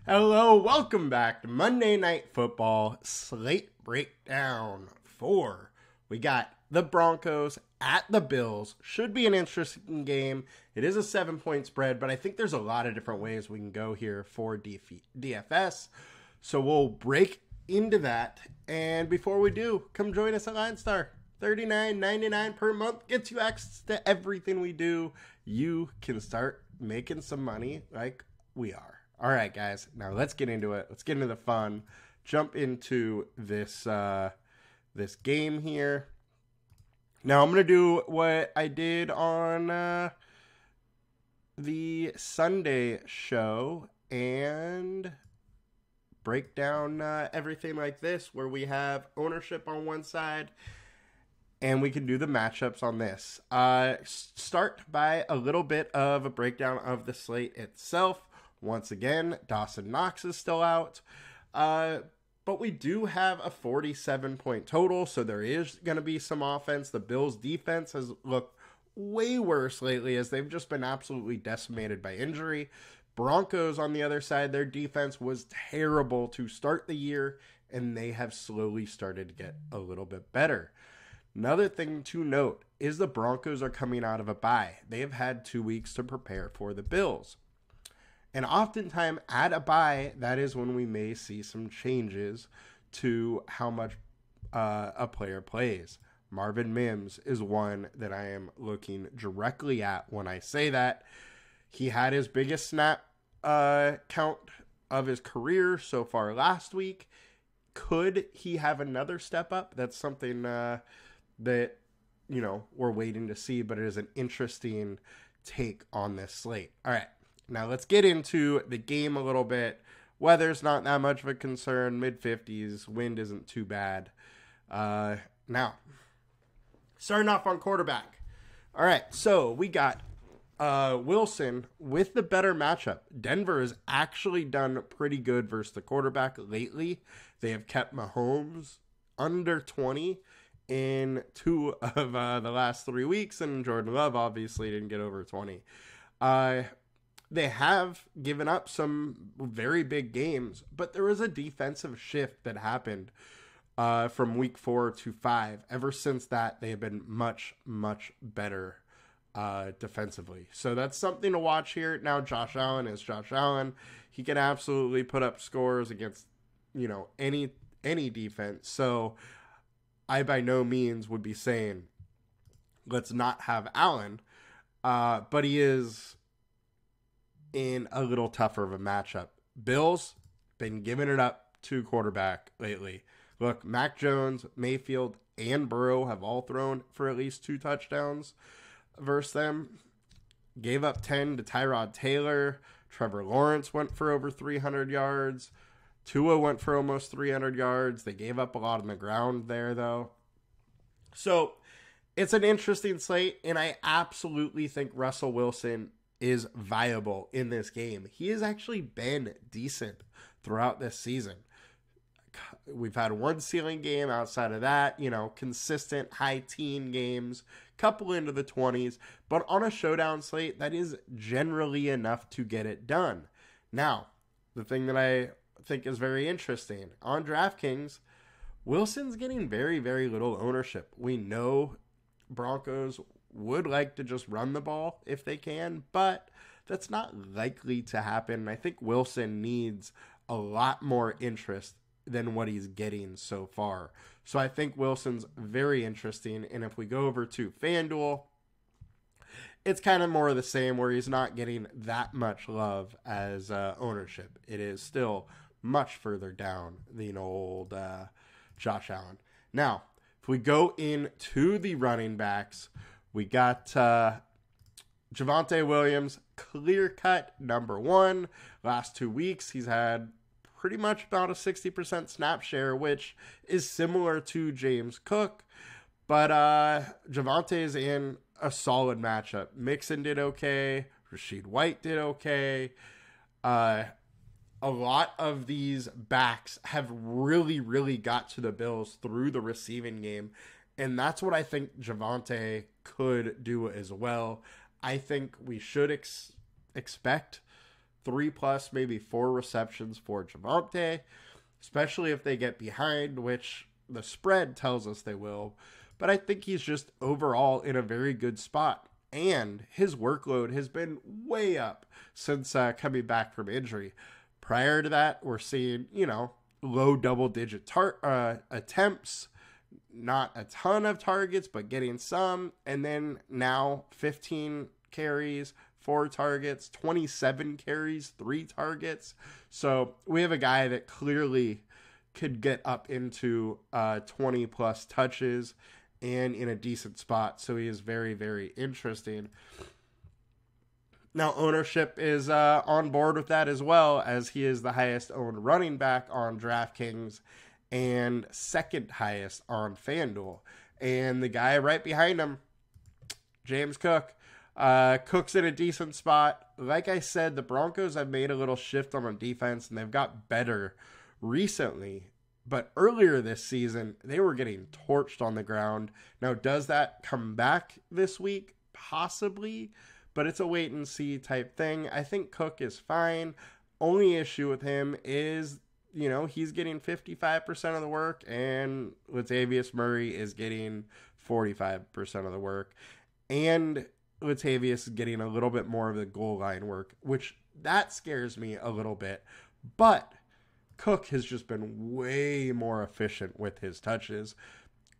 Hello, welcome back to Monday Night Football Slate Breakdown 4. We got the Broncos at the Bills. Should be an interesting game. It is a 7-point spread, but I think there's a lot of different ways we can go here for DFS. So we'll break into that. And before we do, come join us at LineStar. $39.99 per month gets you access to everything we do. You can start making some money like we are. All right, guys, now let's get into it. Let's get into the fun. Jump into this this game here. Now, I'm going to do what I did on the Sunday show and break down everything like this, where we have ownership on one side and we can do the matchups on this. Start by a little bit of a breakdown of the slate itself. Once again, Dawson Knox is still out, but we do have a 47-point total, so there is going to be some offense. The Bills' defense has looked way worse lately as they've just been absolutely decimated by injury. Broncos, on the other side, their defense was terrible to start the year, and they have slowly started to get a little bit better. Another thing to note is the Broncos are coming out of a bye. They have had 2 weeks to prepare for the Bills. And oftentimes at a bye, that is when we may see some changes to how much a player plays. Marvin Mims is one that I am looking directly at when I say that. He had his biggest snap count of his career so far last week. Could he have another step up? That's something that, we're waiting to see, but it is an interesting take on this slate. All right. Now let's get into the game a little bit. Weather's not that much of a concern. Mid-50s. Wind isn't too bad. Now, starting off on quarterback. All right, so we got Wilson with the better matchup. Denver has actually done pretty good versus the quarterback lately. They have kept Mahomes under 20 in 2 of the last 3 weeks, and Jordan Love obviously didn't get over 20. They have given up some very big games, but there was a defensive shift that happened from week 4 to 5. Ever since that, they have been much, much better defensively. So that's something to watch here. Now, Josh Allen is Josh Allen. He can absolutely put up scores against, any defense. So I by no means would be saying let's not have Allen, but he is in a little tougher of a matchup. Bills been giving it up to quarterback lately. Look, Mac Jones, Mayfield, and Burrow have all thrown for at least 2 touchdowns versus them. Gave up 10 to Tyrod Taylor. Trevor Lawrence went for over 300 yards. Tua went for almost 300 yards. They gave up a lot on the ground there, though. So it's an interesting slate, and I absolutely think Russell Wilson is viable in this game. He has actually been decent throughout this season. We've had 1 ceiling game outside of that, consistent high teen games, couple into the 20s, but on a showdown slate, that is generally enough to get it done. Now, the thing that I think is very interesting, on DraftKings, Wilson's getting very, very little ownership. We know Broncos would like to just run the ball if they can, but that's not likely to happen. I think Wilson needs a lot more interest than what he's getting so far. So I think Wilson's very interesting. And if we go over to FanDuel, it's kind of more of the same, where he's not getting that much love as ownership. It is still much further down than old Josh Allen. Now, if we go into the running backs, we got Javonte Williams, clear-cut number 1. Last 2 weeks, he's had pretty much about a 60% snap share, which is similar to James Cook. But Javonte is in a solid matchup. Mixon did okay. Rashid White did okay. A lot of these backs have really, really got to the Bills through the receiving game. And that's what I think Javonte could do as well. I think we should expect 3+, maybe 4 receptions for Javonte, especially if they get behind, which the spread tells us they will. But I think he's just overall in a very good spot. And his workload has been way up since coming back from injury. Prior to that, we're seeing, low double-digit attempts, not a ton of targets, but getting some. And then now 15 carries, 4 targets, 27 carries, 3 targets. So we have a guy that clearly could get up into 20-plus touches and in a decent spot. So he is very, very interesting. Now, ownership is on board with that as well, as he is the highest owned running back on DraftKings and second highest on FanDuel. And the guy right behind him, James Cook. Cook's in a decent spot. Like I said, the Broncos have made a little shift on the defense, and they've got better recently. But earlier this season, they were getting torched on the ground. Now, does that come back this week? Possibly. But it's a wait and see type thing. I think Cook is fine. Only issue with him is, he's getting 55% of the work, and Latavius Murray is getting 45% of the work. And Latavius is getting a little bit more of the goal line work, which that scares me a little bit. But Cook has just been way more efficient with his touches.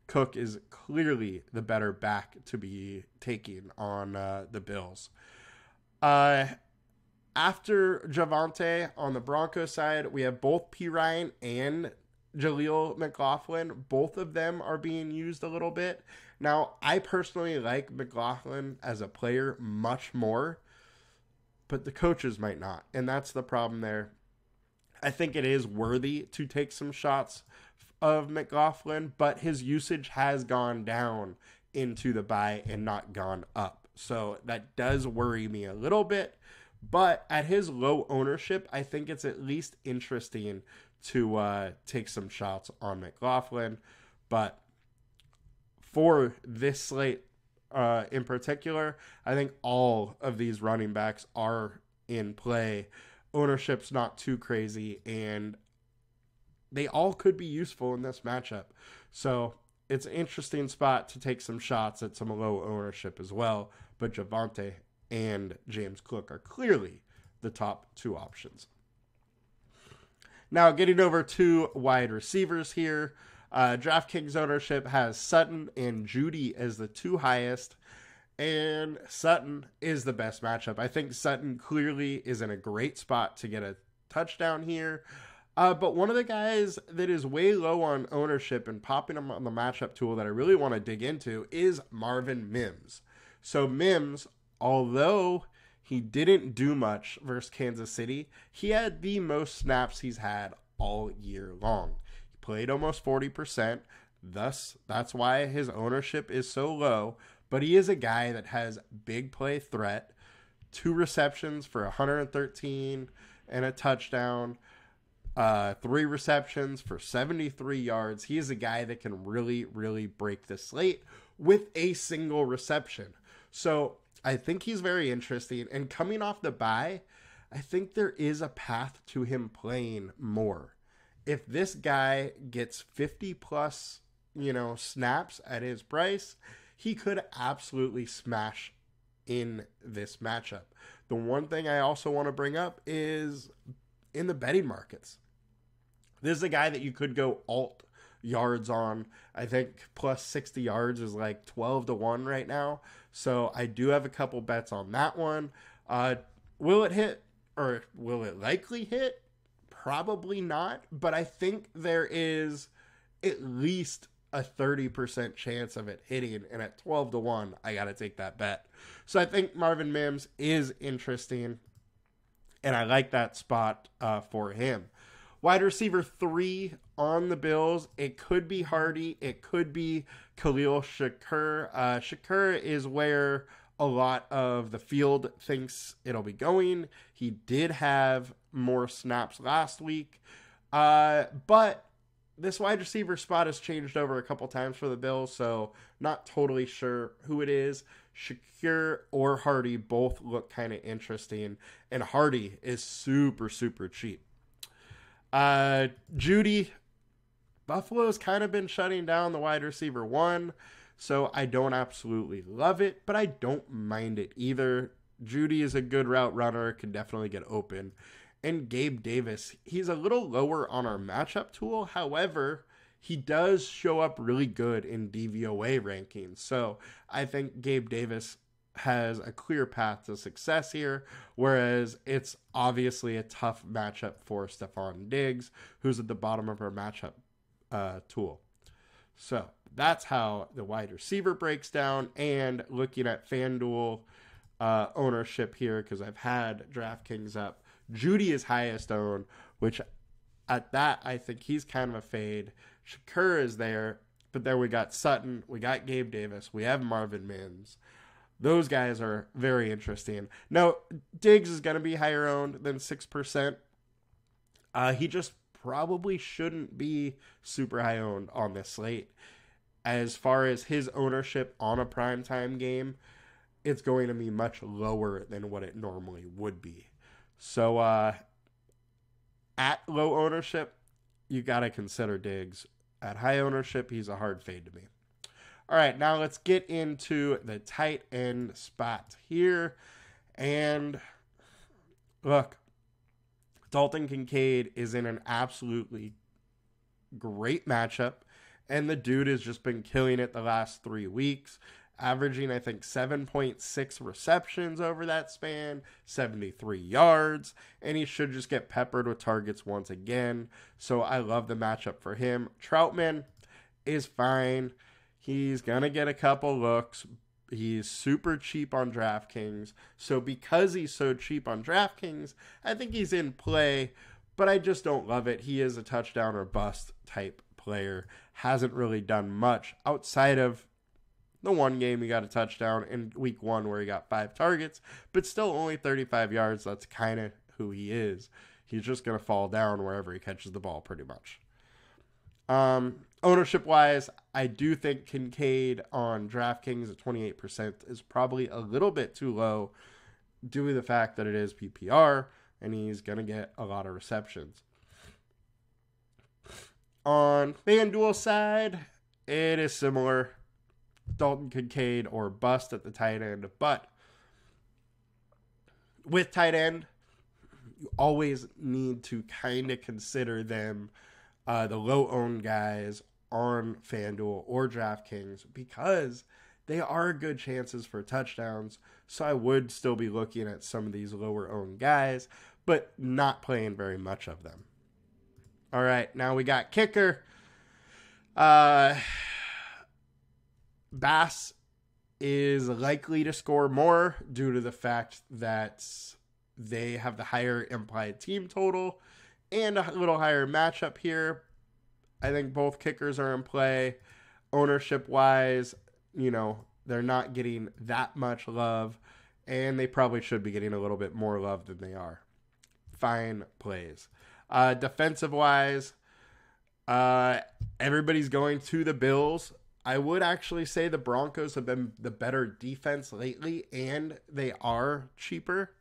Cook is clearly the better back to be taking on the Bills. After Javonte on the Broncos side, we have both P. Ryan and Jaleel McLaughlin. Both of them are being used a little bit. Now, I personally like McLaughlin as a player much more, but the coaches might not, and that's the problem there. I think it is worthy to take some shots of McLaughlin, but his usage has gone down into the bye and not gone up. So that does worry me a little bit, but at his low ownership, I think it's at least interesting to take some shots on McLaughlin. But for this slate in particular, I think all of these running backs are in play. Ownership's not too crazy, and they all could be useful in this matchup. So it's an interesting spot to take some shots at some low ownership as well. But Javonte and James Cook are clearly the top 2 options. Now, getting over to wide receivers here. DraftKings ownership has Sutton and Judy as the 2 highest. And Sutton is the best matchup. I think Sutton clearly is in a great spot to get a touchdown here. But one of the guys that is way low on ownership and popping him on the matchup tool that I really want to dig into is Marvin Mims. So Mims, although he didn't do much versus Kansas City, he had the most snaps he's had all year long. He played almost 40%. Thus, that's why his ownership is so low. But he is a guy that has big play threat, 2 receptions for 113 and a touchdown, 3 receptions for 73 yards. He is a guy that can really, really break the slate with a single reception. So I think he's very interesting. And coming off the bye, I think there is a path to him playing more. If this guy gets 50 plus, snaps at his price, he could absolutely smash in this matchup. The one thing I also want to bring up is in the betting markets. This is a guy that you could go alt yards on. I think plus 60 yards is like 12-1 right now. So I do have a couple bets on that one. Will it hit, or will it likely hit? Probably not. But I think there is at least a 30% chance of it hitting, and at 12-1, I got to take that bet. So I think Marvin Mims is interesting, and I like that spot for him. Wide receiver 3 on the Bills. It could be Hardy. It could be Khalil Shakur. Shakur is where a lot of the field thinks it'll be going. He did have more snaps last week, but this wide receiver spot has changed over a couple times for the Bills, so not totally sure who it is. Shakir or Hardy both look kind of interesting, and Hardy is super, super cheap. Judy, Buffalo's kind of been shutting down the wide receiver one, so I don't absolutely love it, but I don't mind it either. Judy is a good route runner, can definitely get open. And Gabe Davis, he's a little lower on our matchup tool. However, he does show up really good in DVOA rankings. So I think Gabe Davis has a clear path to success here, whereas it's obviously a tough matchup for Stephon Diggs, who's at the bottom of our matchup tool. So that's how the wide receiver breaks down. And looking at FanDuel ownership here, because I've had DraftKings up, Judy is highest owned, which at that, I think he's kind of a fade. Shakur is there, but then we got Sutton, we got Gabe Davis, we have Marvin Mims. Those guys are very interesting. Now, Diggs is going to be higher owned than 6%. He just probably shouldn't be super high owned on this slate. As far as his ownership on a primetime game, it's going to be much lower than what it normally would be. So at low ownership, you got to consider Diggs. At high ownership, he's a hard fade to me. All right, now let's get into the tight end spot here. And look, Dalton Kincaid is in an absolutely great matchup. And the dude has just been killing it the last 3 weeks. Averaging, I think, 7.6 receptions over that span, 73 yards, and he should just get peppered with targets once again. So I love the matchup for him. Troutman is fine. He's going to get a couple looks. He's super cheap on DraftKings. So because he's so cheap on DraftKings, I think he's in play, but I just don't love it. He is a touchdown or bust type player. Hasn't really done much outside of the one game he got a touchdown in week 1 where he got 5 targets, but still only 35 yards. That's kind of who he is. He's just going to fall down wherever he catches the ball pretty much. Ownership-wise, I do think Kincaid on DraftKings at 28% is probably a little bit too low due to the fact that it is PPR and he's going to get a lot of receptions. On FanDuel side, it is similar. Dalton Kincaid or bust at the tight end, but with tight end, you always need to kind of consider them the low-owned guys on FanDuel or DraftKings because they are good chances for touchdowns. So I would still be looking at some of these lower-owned guys, but not playing very much of them. All right, now we got kicker. Bass is likely to score more due to the fact that they have the higher implied team total and a little higher matchup here. I think both kickers are in play. Ownership-wise, they're not getting that much love, and they probably should be getting a little bit more love than they are. Fine plays. Defensive-wise, everybody's going to the Bills. I would actually say the Broncos have been the better defense lately, and they are cheaper.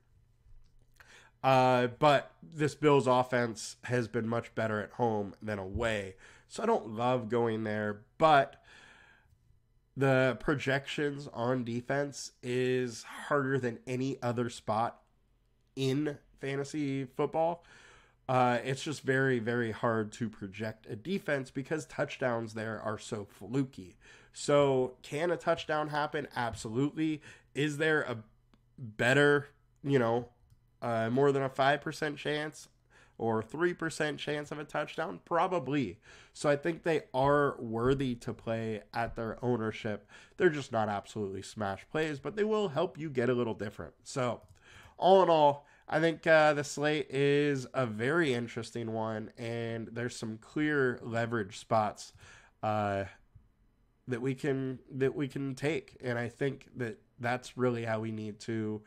But this Bills offense has been much better at home than away. So I don't love going there, but the projections on defense is harder than any other spot in fantasy football. It's just very, very hard to project a defense because touchdowns there are so fluky. So can a touchdown happen? Absolutely. Is there a better, more than a 5% chance or 3% chance of a touchdown? Probably. So I think they are worthy to play at their ownership. They're just not absolutely smash plays, but they will help you get a little different. So all in all, I think the slate is a very interesting one, and there's some clear leverage spots that we can take, and I think that that's really how we need to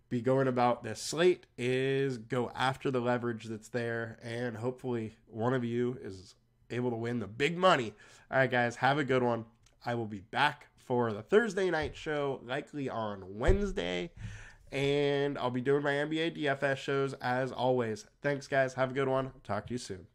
be going about this slate is go after the leverage that's there, and hopefully one of you is able to win the big money. All right, guys, have a good one. I will be back for the Thursday night show, likely on Wednesday. And I'll be doing my NBA DFS shows as always. Thanks, guys. Have a good one. Talk to you soon.